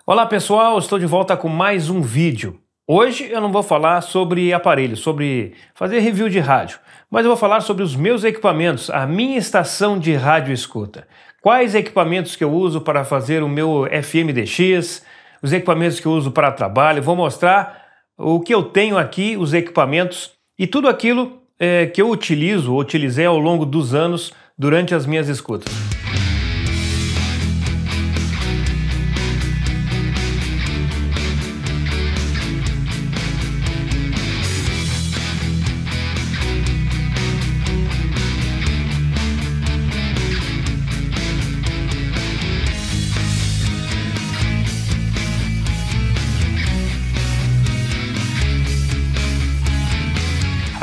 Olá pessoal, estou de volta com mais um vídeo. Hoje eu não vou falar sobre aparelhos, sobre fazer review de rádio, mas eu vou falar sobre os meus equipamentos, a minha estação de rádio escuta. Quais equipamentos que eu uso para fazer o meu FMDX, os equipamentos que eu uso para trabalho, vou mostrar o que eu tenho aqui, os equipamentos e tudo aquilo que eu utilizei ao longo dos anos durante as minhas escutas.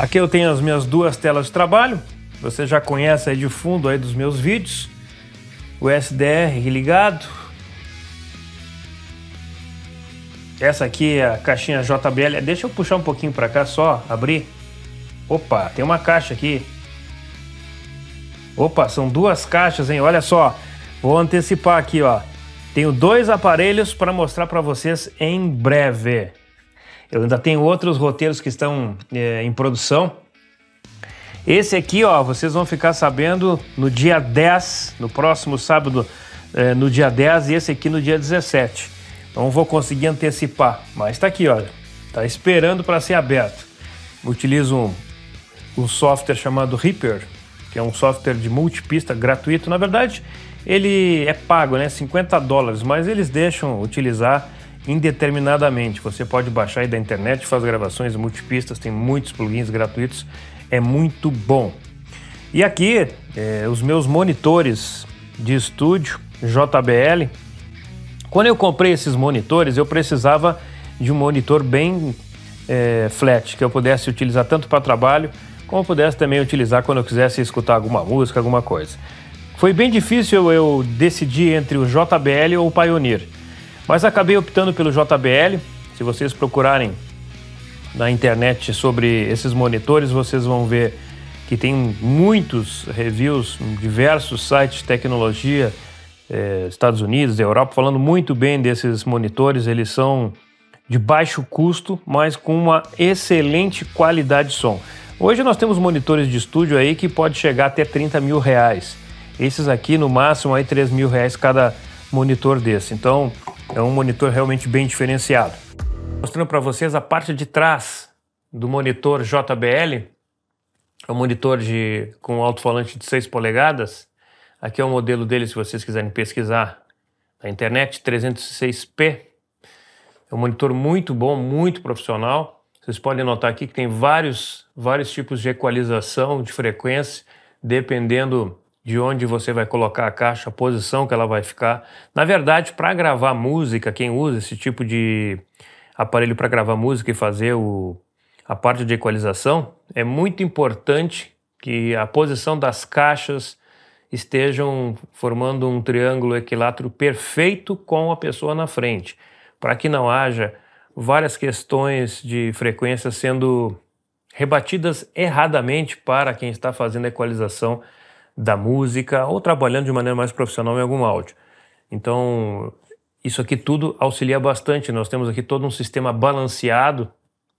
Aqui eu tenho as minhas duas telas de trabalho, você já conhece aí de fundo aí dos meus vídeos, o SDR ligado, essa aqui é a caixinha JBL, deixa eu puxar um pouquinho para cá só, abrir, opa, tem uma caixa aqui, opa, são duas caixas, hein, olha só, vou antecipar aqui, ó, tenho dois aparelhos para mostrar para vocês em breve. Eu ainda tenho outros roteiros que estão em produção. Esse aqui, ó, vocês vão ficar sabendo no dia 10, no próximo sábado, no dia 10, e esse aqui no dia 17. Não vou conseguir antecipar, mas tá aqui, olha. Tá esperando para ser aberto. Eu utilizo um software chamado Reaper, que é um software de multipista gratuito. Na verdade, ele é pago, né? $50, mas eles deixam utilizar indeterminadamente. Você pode baixar aí da internet, faz gravações multipistas, tem muitos plugins gratuitos, é muito bom. E aqui, os meus monitores de estúdio JBL. Quando eu comprei esses monitores, eu precisava de um monitor bem flat, que eu pudesse utilizar tanto para trabalho, como eu pudesse também utilizar quando eu quisesse escutar alguma música, alguma coisa. Foi bem difícil eu decidir entre o JBL ou o Pioneer. Mas acabei optando pelo JBL. Se vocês procurarem na internet sobre esses monitores, vocês vão ver que tem muitos reviews em diversos sites de tecnologia, Estados Unidos, Europa, falando muito bem desses monitores. Eles são de baixo custo, mas com uma excelente qualidade de som. Hoje nós temos monitores de estúdio aí que pode chegar até R$30 mil. Esses aqui no máximo aí R$3 mil cada monitor desse. Então é um monitor realmente bem diferenciado. Mostrando para vocês a parte de trás do monitor JBL. É um monitor com alto-falante de 6 polegadas. Aqui é o modelo dele, se vocês quiserem pesquisar na internet, 306p. É um monitor muito bom, muito profissional. Vocês podem notar aqui que tem vários tipos de equalização de frequência, dependendo de onde você vai colocar a caixa, a posição que ela vai ficar. Na verdade, para gravar música, quem usa esse tipo de aparelho para gravar música e fazer a parte de equalização, é muito importante que a posição das caixas estejam formando um triângulo equilátero perfeito com a pessoa na frente, para que não haja várias questões de frequência sendo rebatidas erradamente para quem está fazendo a equalização da música ou trabalhando de maneira mais profissional em algum áudio. Então, isso aqui tudo auxilia bastante. Nós temos aqui todo um sistema balanceado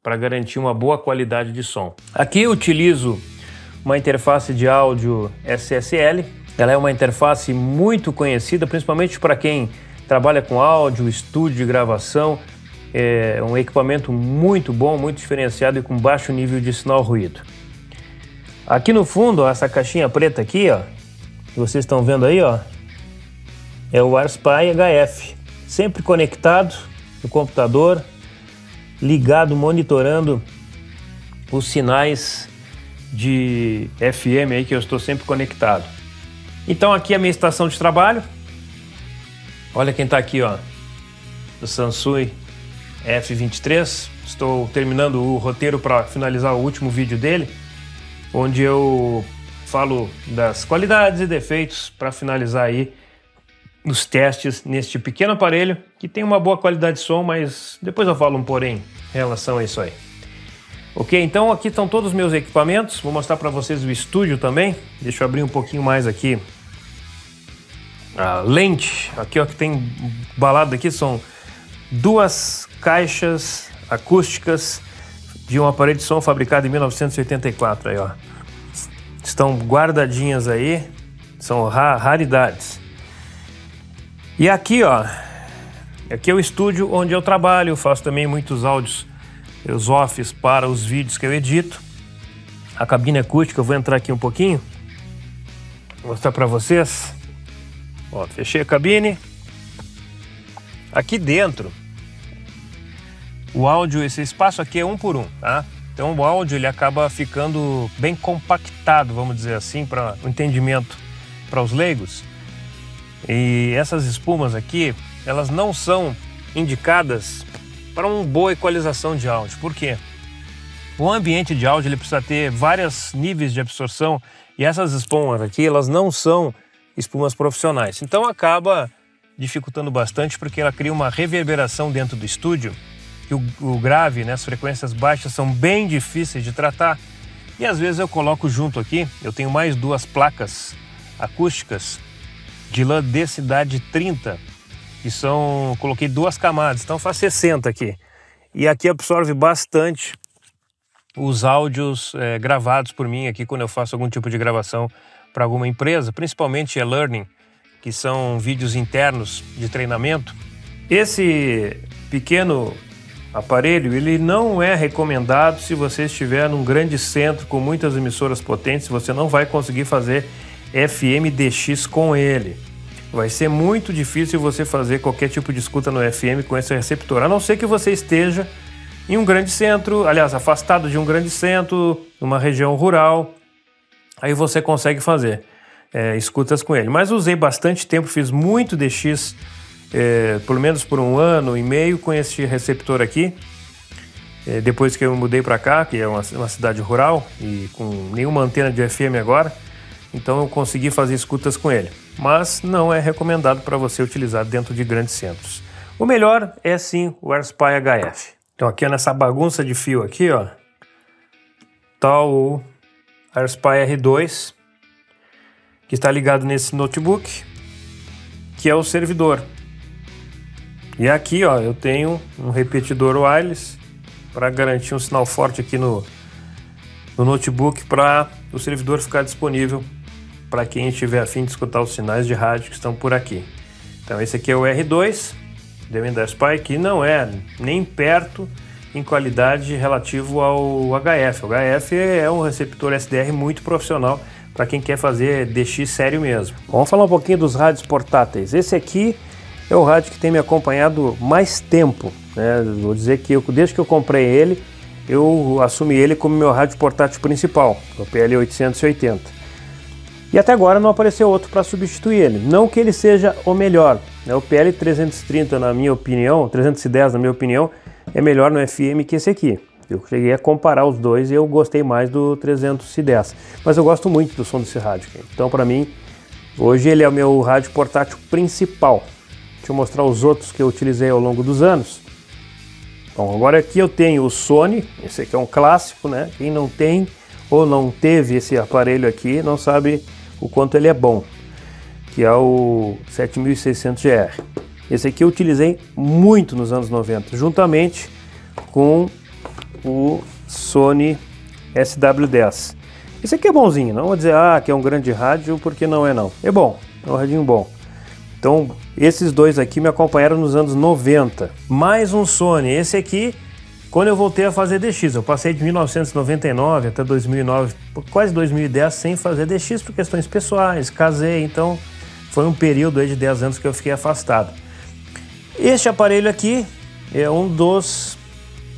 para garantir uma boa qualidade de som. Aqui eu utilizo uma interface de áudio SSL. Ela é uma interface muito conhecida, principalmente para quem trabalha com áudio, estúdio de gravação. É um equipamento muito bom, muito diferenciado e com baixo nível de sinal ruído. Aqui no fundo, ó, essa caixinha preta aqui, ó, que vocês estão vendo aí, ó, é o AirSpy HF, sempre conectado no computador, ligado, monitorando os sinais de FM aí que eu estou sempre conectado. Então aqui é a minha estação de trabalho. Olha quem está aqui, ó, do Sansui F23. Estou terminando o roteiro para finalizar o último vídeo dele, onde eu falo das qualidades e defeitos para finalizar aí os testes neste pequeno aparelho, que tem uma boa qualidade de som, mas depois eu falo um porém em relação a isso aí. Ok, então aqui estão todos os meus equipamentos, vou mostrar para vocês o estúdio também. Deixa eu abrir um pouquinho mais aqui a lente, aqui ó, que tem balado aqui, são duas caixas acústicas de um aparelho de som fabricado em 1984 aí, ó. Estão guardadinhas aí, são raridades. E aqui, ó, aqui é o estúdio onde eu trabalho, eu faço também muitos áudios, os offs para os vídeos que eu edito. A cabine acústica, eu vou entrar aqui um pouquinho, vou mostrar para vocês. Ó, fechei a cabine. Aqui dentro, o áudio, esse espaço aqui é 1 por 1, tá? Então o áudio ele acaba ficando bem compactado, vamos dizer assim, para o entendimento para os leigos. E essas espumas aqui, elas não são indicadas para uma boa equalização de áudio. Por quê? O ambiente de áudio ele precisa ter vários níveis de absorção e essas espumas aqui, elas não são espumas profissionais. Então acaba dificultando bastante porque ela cria uma reverberação dentro do estúdio. Que o grave, né, as frequências baixas são bem difíceis de tratar e às vezes eu coloco junto aqui, eu tenho mais duas placas acústicas de lã densidade 30 que são, coloquei 2 camadas, então faz 60 aqui e aqui absorve bastante os áudios gravados por mim aqui quando eu faço algum tipo de gravação para alguma empresa, principalmente e-learning, que são vídeos internos de treinamento. Esse pequeno aparelho, ele não é recomendado se você estiver num grande centro com muitas emissoras potentes, você não vai conseguir fazer FM DX com ele. Vai ser muito difícil você fazer qualquer tipo de escuta no FM com esse receptor, a não ser que você esteja em um grande centro, aliás, afastado de um grande centro, numa região rural, aí você consegue fazer escutas com ele. Mas usei bastante tempo, fiz muito DX, pelo menos por 1 ano e meio com esse receptor aqui, depois que eu mudei para cá, que é uma cidade rural e com nenhuma antena de FM agora, então eu consegui fazer escutas com ele, mas não é recomendado para você utilizar dentro de grandes centros. O melhor é sim o AirSpy HF. Então aqui nessa bagunça de fio aqui, ó, tá o AirSpy R2, que está ligado nesse notebook, que é o servidor. E aqui, ó, eu tenho um repetidor wireless para garantir um sinal forte aqui no notebook para o servidor ficar disponível para quem estiver a fim de escutar os sinais de rádio que estão por aqui. Então esse aqui é o R2, da AirSpy, que não é nem perto em qualidade relativo ao HF. O HF é um receptor SDR muito profissional para quem quer fazer DX sério mesmo. Vamos falar um pouquinho dos rádios portáteis. Esse aqui é o rádio que tem me acompanhado mais tempo, né? Vou dizer que desde que eu comprei ele, eu assumi ele como meu rádio portátil principal, o PL880. E até agora não apareceu outro para substituir ele. Não que ele seja o melhor, né? O PL330, na minha opinião, 310 na minha opinião, é melhor no FM que esse aqui. Eu cheguei a comparar os dois e eu gostei mais do 310. Mas eu gosto muito do som desse rádio aqui. Então, para mim, hoje ele é o meu rádio portátil principal. Deixa eu mostrar os outros que eu utilizei ao longo dos anos. Bom, agora aqui eu tenho o Sony, esse aqui é um clássico, né? Quem não tem ou não teve esse aparelho aqui não sabe o quanto ele é bom, que é o 7600GR. Esse aqui eu utilizei muito nos anos 90, juntamente com o Sony SW10. Esse aqui é bonzinho, não vou dizer que é um grande rádio, porque não é não. É bom, é um radinho bom. Então, esses dois aqui me acompanharam nos anos 90. Mais um Sony, esse aqui, quando eu voltei a fazer DX, eu passei de 1999 até 2009, quase 2010, sem fazer DX por questões pessoais, casei, então foi um período aí de 10 anos que eu fiquei afastado. Este aparelho aqui é um dos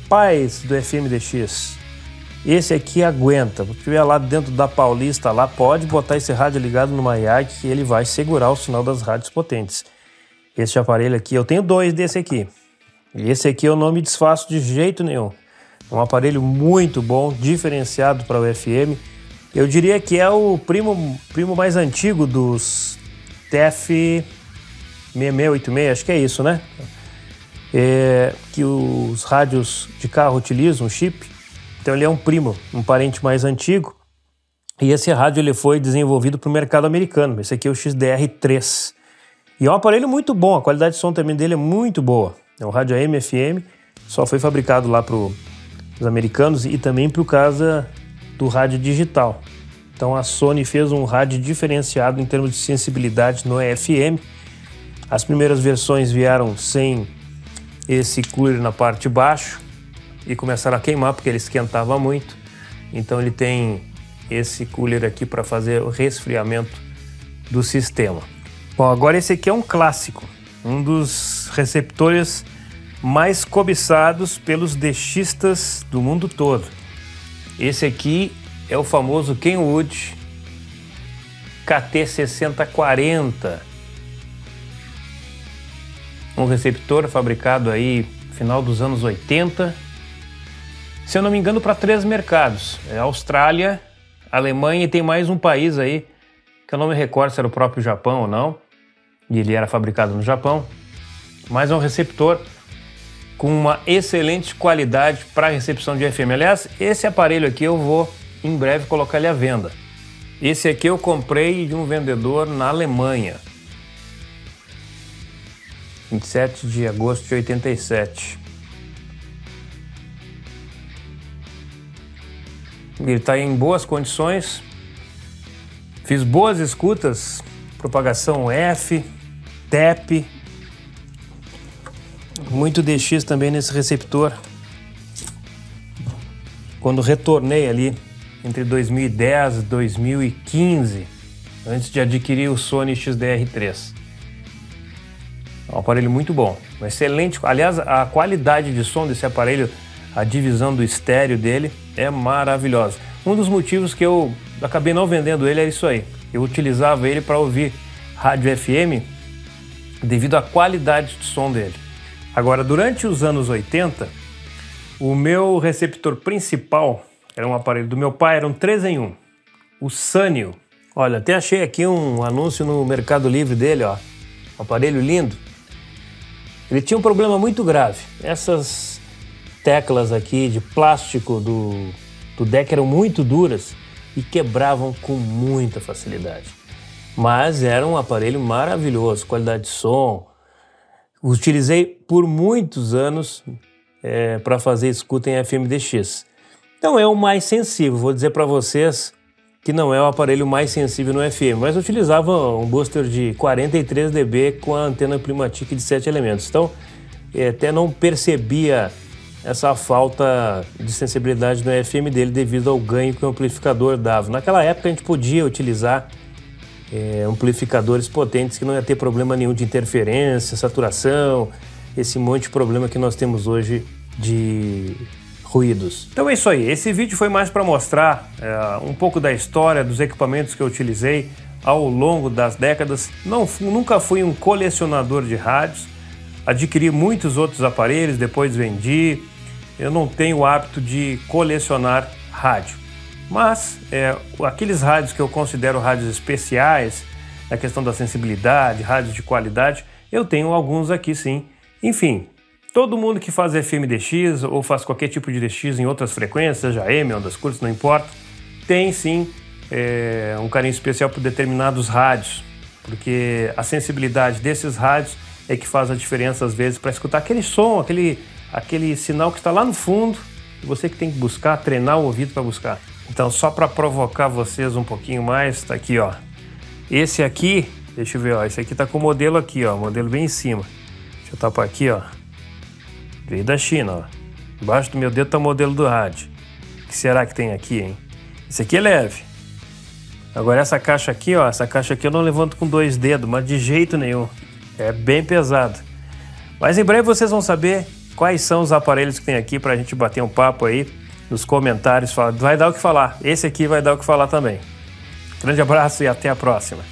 pais do FMDX. Esse aqui aguenta, se estiver lá dentro da Paulista, lá pode botar esse rádio ligado numa IAG que ele vai segurar o sinal das rádios potentes. Esse aparelho aqui, eu tenho 2 desse aqui. E esse aqui eu não me desfaço de jeito nenhum. É um aparelho muito bom, diferenciado para o FM. Eu diria que é o primo mais antigo dos TF-6686, acho que é isso, né? Que os rádios de carro utilizam, o chip. Então ele é um primo, um parente mais antigo. E esse rádio ele foi desenvolvido para o mercado americano. Esse aqui é o XDR3. E é um aparelho muito bom, a qualidade de som também dele é muito boa. É um rádio AM, FM, só foi fabricado lá para os americanos e também por causa do rádio digital. Então a Sony fez um rádio diferenciado em termos de sensibilidade no FM. As primeiras versões vieram sem esse cooler na parte de baixo e começaram a queimar porque ele esquentava muito. Então ele tem esse cooler aqui para fazer o resfriamento do sistema. Bom, agora esse aqui é um clássico, um dos receptores mais cobiçados pelos DXistas do mundo todo. Esse aqui é o famoso Kenwood KT6040. Um receptor fabricado aí no final dos anos 80. Se eu não me engano, para 3 mercados. É Austrália, Alemanha e tem mais um país aí, que eu não me recordo se era o próprio Japão ou não. E ele era fabricado no Japão. Mas é um receptor com uma excelente qualidade para recepção de FM. Aliás, esse aparelho aqui eu vou em breve colocar ele à venda. Esse aqui eu comprei de um vendedor na Alemanha. 27 de agosto de 87. Ele está em boas condições. Fiz boas escutas, propagação F, TEP. Muito DX também nesse receptor. Quando retornei ali entre 2010 e 2015, antes de adquirir o Sony XDR3. É um aparelho muito bom, um excelente. Aliás, a qualidade de som desse aparelho, a divisão do estéreo dele é maravilhosa. Um dos motivos que eu acabei não vendendo ele era isso aí. Eu utilizava ele para ouvir rádio FM devido à qualidade de som dele. Agora, durante os anos 80, o meu receptor principal era um aparelho do meu pai, era um 3 em 1, o Sanyo. Olha, até achei aqui um anúncio no Mercado Livre dele, ó. Um aparelho lindo. Ele tinha um problema muito grave. Essas teclas aqui de plástico do deck eram muito duras e quebravam com muita facilidade. Mas era um aparelho maravilhoso, qualidade de som. Utilizei por muitos anos para fazer escuta em FMDX. Então é o mais sensível, vou dizer para vocês que não é o aparelho mais sensível no FM, mas eu utilizava um booster de 43 dB com a antena Primatic de 7 elementos. Então até não percebia essa falta de sensibilidade no FM dele devido ao ganho que o amplificador dava. Naquela época a gente podia utilizar amplificadores potentes que não ia ter problema nenhum de interferência, saturação, esse monte de problema que nós temos hoje de ruídos. Então é isso aí, esse vídeo foi mais para mostrar um pouco da história dos equipamentos que eu utilizei ao longo das décadas. Nunca fui um colecionador de rádios, adquiri muitos outros aparelhos, depois vendi. Eu não tenho o hábito de colecionar rádio. Mas aqueles rádios que eu considero rádios especiais, a questão da sensibilidade, rádios de qualidade, eu tenho alguns aqui sim. Enfim, todo mundo que faz FMDX ou faz qualquer tipo de DX em outras frequências, seja AM, ondas curtas, não importa, tem sim um carinho especial por determinados rádios, porque a sensibilidade desses rádios é que faz a diferença às vezes para escutar aquele som, aquele sinal que está lá no fundo, e você que tem que buscar, treinar o ouvido para buscar. Então, só para provocar vocês um pouquinho mais, tá aqui, ó. Esse aqui, deixa eu ver, ó. Esse aqui tá com o modelo aqui, ó. Modelo bem em cima. Deixa eu tapar aqui, ó. Veio da China, ó. Embaixo do meu dedo tá o modelo do rádio. O que será que tem aqui, hein? Esse aqui é leve. Agora essa caixa aqui, ó. Essa caixa aqui eu não levanto com 2 dedos, mas de jeito nenhum. É bem pesado. Mas em breve vocês vão saber quais são os aparelhos que tem aqui pra gente bater um papo aí. Nos comentários, vai dar o que falar. Esse aqui vai dar o que falar também. Grande abraço e até a próxima.